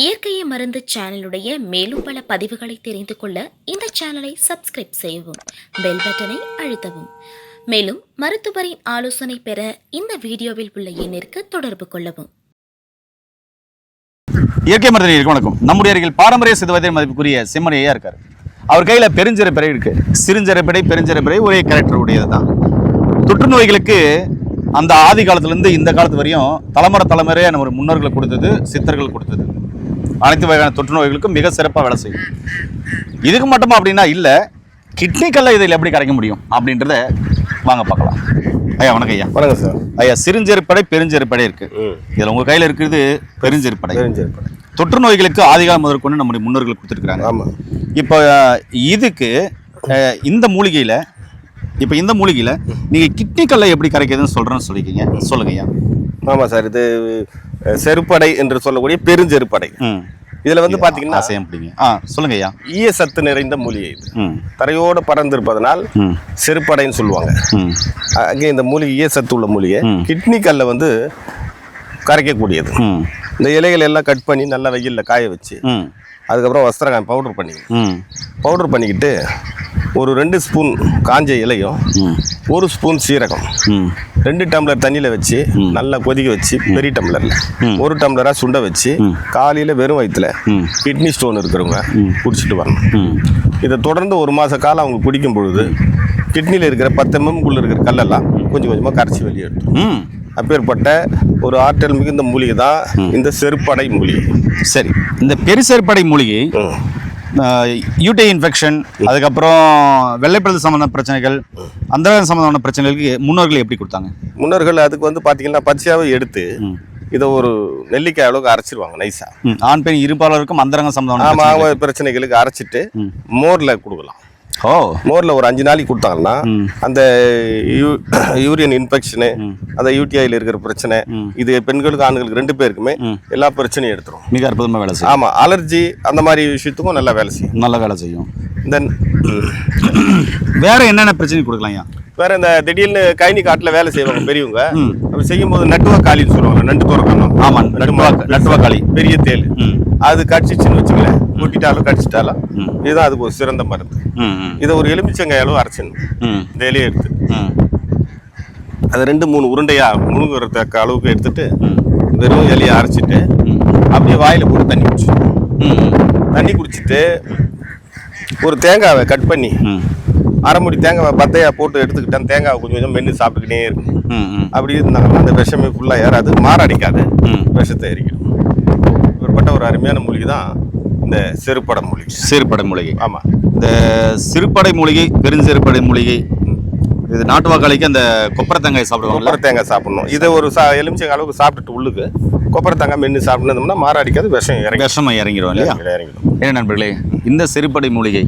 இயற்கையை மருந்து சேனலுடைய மேலும் பல பதிவுகளை தெரிந்து கொள்ள இந்த சேனலை சப்ஸ்கிரைப் செய்யவும், பெல் பட்டனை அழுத்தவும். மேலும் மருத்துவரின் ஆலோசனை பெற இந்த வீடியோவில் உள்ள எண்ணிற்கு தொடர்பு கொள்ளவும். இயற்கை மருத்துவர்களுக்கு வணக்கம். நம்முடைய அருகில் பாரம்பரிய சிறுவைத்திய மதிப்புக்குரிய செம்மணி ஐயா இருக்காரு. அவர் கையில் பெருஞ்சிறப்பிறை இருக்கு. சிறுஞ்சிறப்பிறை பெருஞ்சிறப்பிறை ஒரே கேரக்டர் உடையது தான். தொற்று நோய்களுக்கு அந்த ஆதி காலத்திலிருந்து இந்த காலத்து வரையும் தலைமுறையாக நம்ம முன்னோர்கள் கொடுத்தது, சித்தர்கள் கொடுத்தது. அனைத்து வகையான தொற்று நோய்களுக்கும் மிக சிறப்பாக வேலை செய்யும். இதுக்கு மட்டுமா அப்படின்னா இல்லை, கிட்னிக்கல்ல இதில் எப்படி கரைக்க முடியும் அப்படின்றத வாங்க பார்க்கலாம். ஐயா வணக்கம். ஐயா வணக்கம் சார். ஐயா, சிறுஞ்செருப்படை பெருஞ்செருப்படை இருக்கு. இதில் உங்கள் கையில் இருக்கிறது பெருஞ்செருப்படை. தொற்று நோய்களுக்கு ஆதிகாலம் முதற்கொண்டு நம்முடைய முன்னோர்கள் கொடுத்துருக்குறாங்க. ஆமாம். இப்போ இதுக்கு இந்த மூலிகையில் நீங்கள் கிட்னிக்கல்லை எப்படி கரைக்கிறதுன்னு சொல்கிறேன்னு சொல்லுங்க ஐயா. ஆமாம் சார், இது செருப்படை என்று சொல்லக்கூடிய பெருஞ்செருப்படை. இதில் வந்து பார்த்தீங்கன்னா சொல்லுங்க ஐயா. ஈய சத்து நிறைந்த மூலிகை. இது தரையோடு பறந்திருப்பதனால் செருப்படைன்னு சொல்லுவாங்க. அங்கே இந்த மூலிகை ஈய சத்து உள்ள மூலிகை. கிட்னிக்கல்லை வந்து கரைக்கக்கூடியது. இந்த இலைகள் எல்லாம் கட் பண்ணி நல்லா வெயிலில் காய வச்சு அதுக்கப்புறம் வஸ்திரகாயம் பவுடர் பண்ணிக்கிட்டு ஒரு 2 ஸ்பூன் காஞ்ச இலையும் 1 ஸ்பூன் சீரகம் 2 டம்ளர் தண்ணியில் வச்சு நல்லா கொதிக்க வச்சு பெரிய டம்ளரில் 1 டம்ளராக சுண்ட வச்சு காலையில் வெறும் வயிற்றுல கிட்னி ஸ்டோன் இருக்கிறவங்க குடிச்சிட்டு வரணும். இதை தொடர்ந்து 1 மாத காலம் அவங்க குடிக்கும் பொழுது கிட்னியில் இருக்கிற 10 mmக்குள்ளே இருக்கிற கல்லெல்லாம் கொஞ்சம் கொஞ்சமாக கரைச்சி வெளியே எடுத்துரும். அப்பேற்பட்ட ஒரு ஆற்றல் மிகுந்த மூலிகை தான் இந்த செருப்படை மூலிகை. சரி, இந்த பெருசெருப்படை மூலிகை யூடி இன்ஃபெக்ஷன், அதுக்கப்புறம் வெள்ளைப்பழுது சம்பந்தமான பிரச்சனைகள், அந்த சம்பந்தமான பிரச்சனைகளுக்கு முன்னோர்கள் எப்படி கொடுத்தாங்க? முன்னோர்கள் அதுக்கு வந்து பார்த்தீங்கன்னா பச்சையாவே எடுத்து இதை ஒரு நெல்லிக்காய் அளவுக்கு அரைச்சிருவாங்க நைஸா. ஆண் பெண் இருப்பாளருக்கும் அந்தரங்க சம்பந்தமான பிரச்சனைகளுக்கு அரைச்சிட்டு மோரில் கொடுக்கலாம். மோரில் ஒரு 5 நாளைக்கு கொடுத்தாங்கன்னா அந்த யூரியன் இன்ஃபெக்ஷனு, அந்த யூடிஐயில் இருக்கிற பிரச்சனை, இது பெண்களுக்கு ஆண்களுக்கு 2 பேருக்குமே எல்லா பிரச்சனையும் எடுத்துரும். மிக அற்புதமாக வேலை செய்யும். ஆமாம், அலர்ஜி அந்த மாதிரி விஷயத்துக்கும் நல்லா வேலை செய்யும். தென் வேற என்னென்ன பிரச்சனை கொடுக்கலாம்? வேற இந்த திடீர்னு கைனி காட்டில் வேலை செய்வாங்க பெரியவங்க. அப்படி செய்யும் போது நட்டுவாக்காளின்னு சொல்லுவாங்க. நண்டு துறக்கணும். ஆமாம், நட்டுவாக்காளி பெரிய தேல். அது கடிச்சிச்சுன்னு வச்சுக்கல, கடிச்சிட்டாலும் இதுதான் அதுக்கு ஒரு சிறந்த மருந்து. இதை ஒரு எலுமிச்சங்காய் அளவு அரைச்சிடணும். இந்த இலையை எடுத்து அதை 2-3 உருண்டையா முழுங்குறதுக்கு அளவுக்கு எடுத்துட்டு வெறும் இலையை அரைச்சிட்டு அப்படியே வாயில போட்டு தண்ணி குடிச்சிட்டு ஒரு தேங்காவை கட் பண்ணி அரை முடி தேங்காவை பத்தையா போட்டு எடுத்துக்கிட்டேன். தேங்காவை கொஞ்சம் கொஞ்சம் மென்று சாப்பிட்டுக்கிட்டே இருக்கும். அப்படி இருந்தாங்கன்னா அந்த விஷமே ஃபுல்லாக ஏறாது, மாரடிக்காது, விஷத்தை எரிக்கும். இப்படிப்பட்ட ஒரு அருமையான மூலிகை தான் இந்த சிறுபடை மூலிகை. ஆமாம், இந்த சிறுபடை மூலிகை, பெருஞ்செருப்படை மூலிகை, இது நாட்டுவாக்காளிக்கு அந்த கொப்பரை தேங்காய் சாப்பிடுவாங்க. கொப்பரை தேங்காய் சாப்பிடணும். இதை ஒரு எலுமிச்சங்க அளவுக்கு சாப்பிட்டுட்டு உள்ளுக்கு கொப்பரை தேங்காய் மென்று சாப்பிட்டோம்னா மாரடிக்காது, விஷம் இறங்கிடும் இல்லையா? இறங்கிடும். ஏன்னா நண்பர்களே, இந்த சிறுபடை மூலிகை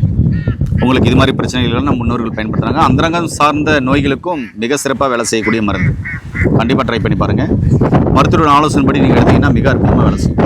உங்களுக்கு இது மாதிரி பிரச்சனைகள் நம்ம முன்னோர்கள் பயன்படுத்துகிறாங்க. அந்தரங்கம் சார்ந்த நோய்களுக்கும் மிக சிறப்பாக வேலை செய்யக்கூடிய மருந்து. கண்டிப்பாக ட்ரை பண்ணி பாருங்கள். மருத்துவரோட ஆலோசனைப்படி நீங்கள் எடுத்தீங்கன்னா மிக அற்புதமாக வேலை செய்யும்.